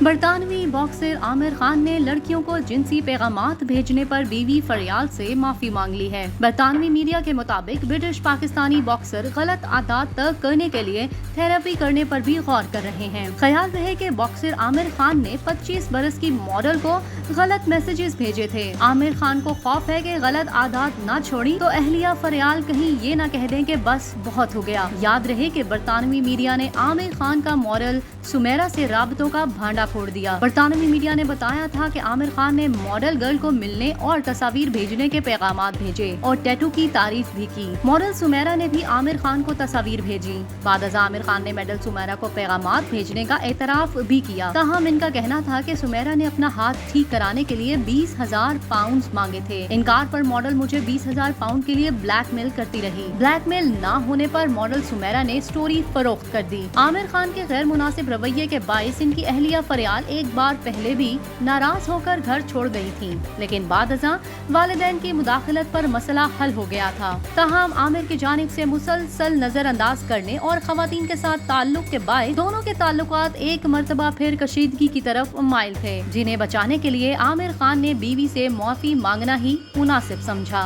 برطانوی باکسر عامر خان نے لڑکیوں کو جنسی پیغامات بھیجنے پر بیوی فریال سے معافی مانگ لی ہے۔ برطانوی میڈیا کے مطابق برٹش پاکستانی باکسر غلط عادات ترک کرنے کے لیے تھراپی کرنے پر بھی غور کر رہے ہیں۔ خیال رہے کہ باکسر عامر خان نے 25 برس کی ماڈل کو غلط میسیجز بھیجے تھے۔ عامر خان کو خوف ہے کہ غلط عادات نہ چھوڑی تو اہلیہ فریال کہیں یہ نہ کہہ دیں کہ بس بہت ہو گیا۔ یاد رہے کہ برطانوی میڈیا نے عامر خان کا ماڈل سمیرا سے رابطوں کا بھانڈا پھوڑ دیا۔ برطانوی میڈیا نے بتایا تھا کہ عامر خان نے ماڈل گرل کو ملنے اور تصاویر بھیجنے کے پیغامات بھیجے اور ٹیٹو کی تعریف بھی کی۔ ماڈل سمیرا نے بھی عامر خان کو تصاویر بھیجی۔ بعد ازاں عامر خان نے ماڈل سمیرا کو پیغامات بھیجنے کا اعتراف بھی کیا، تاہم ان کا کہنا تھا کہ سمیرا نے اپنا ہاتھ ٹھیک کرانے کے لیے 20,000 پاؤنڈ مانگے تھے۔ انکار پر ماڈل مجھے 20,000 پاؤنڈ کے لیے بلیک میل کرتی رہی۔ بلیک میل نہ ہونے پر ماڈل سمیرا نے اسٹوری فروخت کر دی۔ عامر خان کے غیر مناسب رویے کے باعث ان کی اہلیہ فریال ایک بار پہلے بھی ناراض ہو کر گھر چھوڑ گئی تھیں، لیکن بعد ازاں والدین کی مداخلت پر مسئلہ حل ہو گیا تھا۔ تاہم عامر کی جانب سے مسلسل نظر انداز کرنے اور خواتین کے ساتھ تعلق کے باعث دونوں کے تعلقات ایک مرتبہ پھر کشیدگی کی طرف مائل تھے، جنہیں بچانے کے لیے عامر خان نے بیوی سے معافی مانگنا ہی مناسب سمجھا۔